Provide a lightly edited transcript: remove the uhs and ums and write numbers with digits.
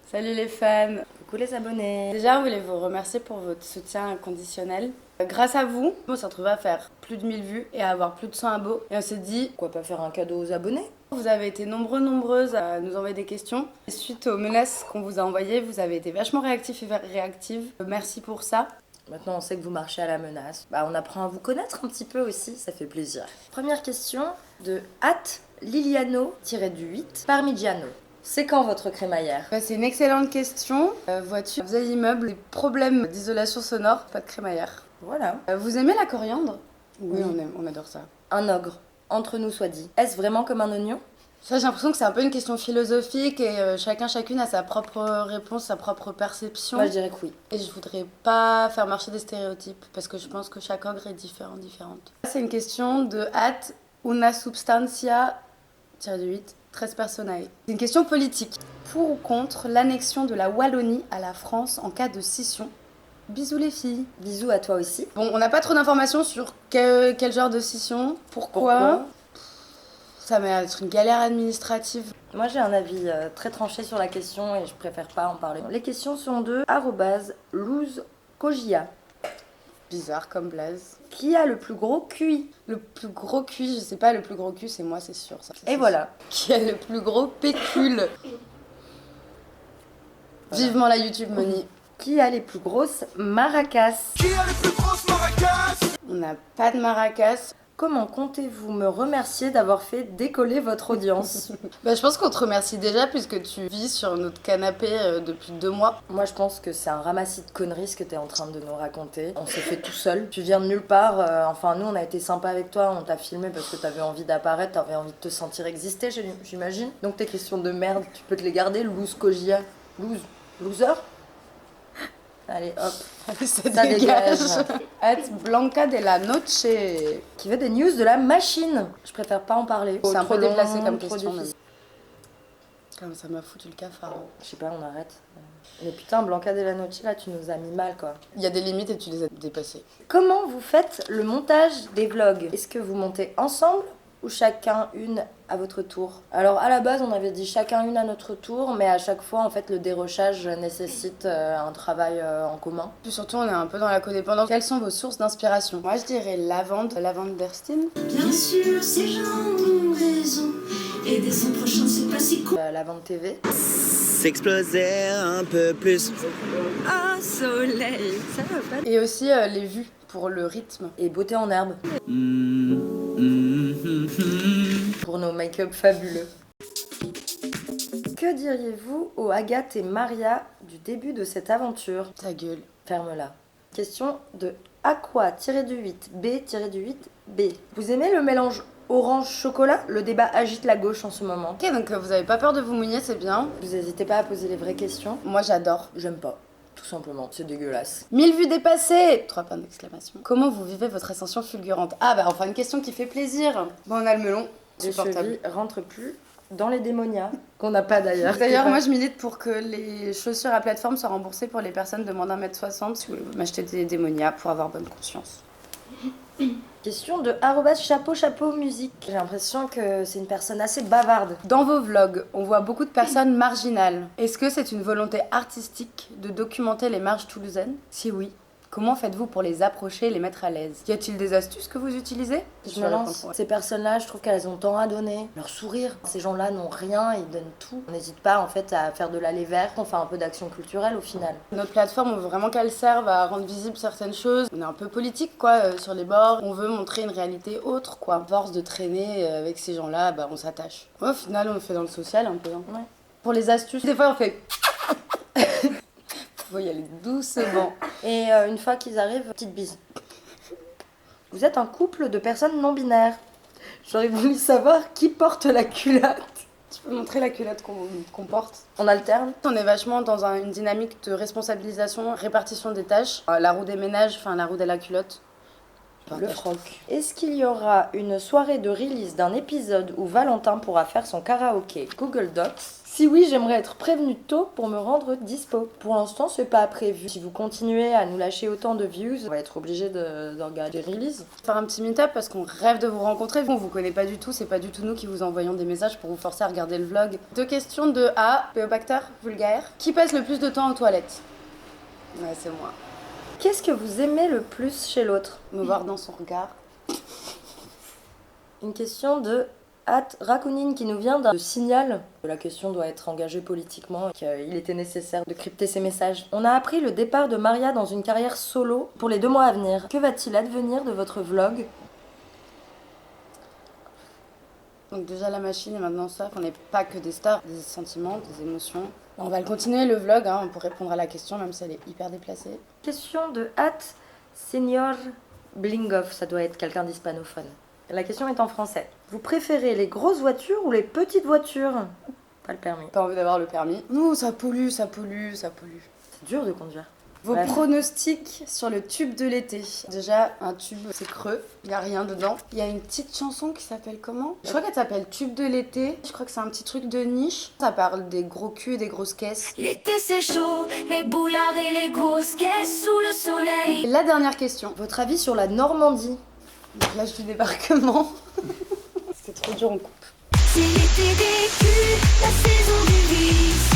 Salut les fans. Coucou les abonnés. Déjà, on voulait vous remercier pour votre soutien inconditionnel. Grâce à vous, on s'est retrouvé à faire plus de 1000 vues et à avoir plus de 100 abos. Et on s'est dit, Pourquoi pas faire un cadeau aux abonnés? vous avez été nombreuses à nous envoyer des questions. Et suite aux menaces qu'on vous a envoyées, vous avez été vachement réactifs et réactives. Merci pour ça. Maintenant on sait que vous marchez à la menace. On apprend à vous connaître un petit peu aussi, ça fait plaisir. Première question de Liliano-8 Parmigiano. C'est quand votre crémaillère? C'est une excellente question. Voiture, vieil immeuble, des problèmes d'isolation sonore, pas de crémaillère. Voilà. Vous aimez la coriandre? Oui, Oui. on adore ça. Un ogre, entre nous soit dit. Est-ce vraiment comme un oignon? Ça, j'ai l'impression que c'est un peu une question philosophique et chacune a sa propre réponse, sa propre perception. Moi je dirais que oui. Et je voudrais pas faire marcher des stéréotypes parce que je pense que chaque ogre est différente. C'est une question de una substantia-8 tres personae. C'est une question politique. Pour ou contre l'annexion de la Wallonie à la France en cas de scission? Bisous les filles. Bisous à toi aussi. Bon, on n'a pas trop d'informations sur quel genre de scission, pourquoi. Ça va être une galère administrative. Moi j'ai un avis très tranché sur la question et je préfère pas en parler. Les questions sont de @louzkogia. Bizarre comme blaze. Qui a le plus gros QI? Le plus gros QI, je sais pas, le plus gros cul, c'est moi, c'est sûr. Ça, Et voilà. Qui a le plus gros pécule? Vivement la YouTube money. Qui a les plus grosses maracas? Qui a les plus grosses maracas? On n'a pas de maracas. Comment comptez-vous me remercier d'avoir fait décoller votre audience? Je pense qu'on te remercie déjà puisque tu vis sur notre canapé depuis 2 mois. Moi je pense que c'est un ramassis de conneries ce que t'es en train de nous raconter. On s'est fait tout seul. Tu viens de nulle part. Enfin nous on a été sympa avec toi. On t'a filmé parce que t'avais envie d'apparaître, t'avais envie de te sentir exister, j'imagine. Donc tes questions de merde, tu peux te les garder. Louzkogia. Loser? Allez hop. Ça dégage. Blanca de la Noche. Qui veut des news de la machine? Je préfère pas en parler. C'est un Trop peu long, déplacé comme trop question. difficile. Comme ça m'a foutu le cafard. Je sais pas, on arrête. Mais putain, Blanca de la Noche, là, tu nous as mis mal, quoi. Il y a des limites et tu les as dépassées. Comment vous faites le montage des vlogs? Est-ce que vous montez ensemble ou chacun une à votre tour? Alors, à la base, on avait dit chacun une à notre tour, mais à chaque fois, en fait, le dérochage nécessite un travail en commun. Puis surtout, on est un peu dans la codépendance. Quelles sont vos sources d'inspiration? Moi, je dirais Lavande d'Erstein. Bien sûr, ces gens ont raison. Et dès son prochain, c'est pas si con. La vente TV. S'exploser un peu plus. Ah, soleil, ça va pas. Et aussi les vues pour le rythme. Et beauté en herbe. Pour nos make-up fabuleux. Que diriez-vous aux Agathe et Maria du début de cette aventure? Ta gueule. Ferme-la. Question de aqua-8b-8b. Vous aimez le mélange orange-chocolat? Le débat agite la gauche en ce moment. Ok, donc vous avez pas peur de vous mouiller, c'est bien. Vous n'hésitez pas à poser les vraies questions. Moi, j'adore. J'aime pas. Tout simplement, c'est dégueulasse. 1000 vues dépassées! 3 points d'exclamation. Comment vous vivez votre ascension fulgurante? Enfin une question qui fait plaisir. Bon, on a le melon. Les Supportable. chevilles rentrent plus dans les démonias, qu'on n'a pas d'ailleurs. D'ailleurs, moi je milite pour que les chaussures à plateforme soient remboursées pour les personnes de moins d'1m60 si vous voulez m'acheter des démonias pour avoir bonne conscience. Question de @chapeau musique. J'ai l'impression que c'est une personne assez bavarde. Dans vos vlogs, on voit beaucoup de personnes marginales. Est-ce que c'est une volonté artistique de documenter les marges toulousaines? Si oui, comment faites-vous pour les approcher et les mettre à l'aise? Y a-t-il des astuces que vous utilisez? Je me lance. Ces personnes-là, je trouve qu'elles ont tant à donner. Leur sourire. Ces gens-là n'ont rien, ils donnent tout. On n'hésite pas en fait à faire de l'aller vert. On fait un peu d'action culturelle au final. Notre plateforme, on veut vraiment qu'elle serve à rendre visibles certaines choses. On est un peu politique quoi, sur les bords. On veut montrer une réalité autre quoi. À force de traîner avec ces gens-là, on s'attache. Ouais, au final, on le fait dans le social un peu. Hein. Ouais. Pour les astuces, des fois on fait... Faut y aller doucement. Et une fois qu'ils arrivent, petite bise. Vous êtes un couple de personnes non binaires. J'aurais voulu savoir qui porte la culotte. Tu peux montrer la culotte qu'on porte? On alterne. On est vachement dans une dynamique de responsabilisation, répartition des tâches. La roue des ménages, la roue de la culotte. Le froc. Est-ce qu'il y aura une soirée de release d'un épisode où Valentin pourra faire son karaoké Google Docs? Si oui, j'aimerais être prévenue tôt pour me rendre dispo. Pour l'instant, c'est pas prévu. Si vous continuez à nous lâcher autant de views, on va être obligé d'organiser des releases. Faire un petit meet-up parce qu'on rêve de vous rencontrer. On vous connaît pas du tout, c'est pas du tout nous qui vous envoyons des messages pour vous forcer à regarder le vlog. 2 questions de A, Péobacter, vulgaire. Qui passe le plus de temps aux toilettes? Ouais, c'est moi. Qu'est-ce que vous aimez le plus chez l'autre? Me voir dans son regard. Une question de Racounine qui nous vient d'un signal. La question doit être engagée politiquement et qu'il était nécessaire de crypter ces messages. On a appris le départ de Maria dans une carrière solo pour les 2 mois à venir. Que va-t-il advenir de votre vlog? Donc déjà la machine et maintenant ça, qu'on n'est pas que des stars, des sentiments, des émotions. On va le continuer le vlog pour répondre à la question même si elle est hyper déplacée. Question de Senior Blingoff, ça doit être quelqu'un d'hispanophone. La question est en français. Vous préférez les grosses voitures ou les petites voitures? Pas le permis. Pas envie d'avoir le permis. Nous, ça pollue, ça pollue, ça pollue. C'est dur de conduire. Vos Ouais. pronostics sur le tube de l'été. Déjà, un tube, c'est creux, il n'y a rien dedans. Il y a une petite chanson qui s'appelle comment? Je crois qu'elle s'appelle Tube de l'été. Je crois que c'est un petit truc de niche. Ça parle des gros culs et des grosses caisses. L'été c'est chaud, les boulards et les grosses caisses sous le soleil. Et la dernière question. Votre avis sur la Normandie? Donc l'âge du débarquement. C'est trop dur en coupe. C'est l'été des culs, la saison du vice.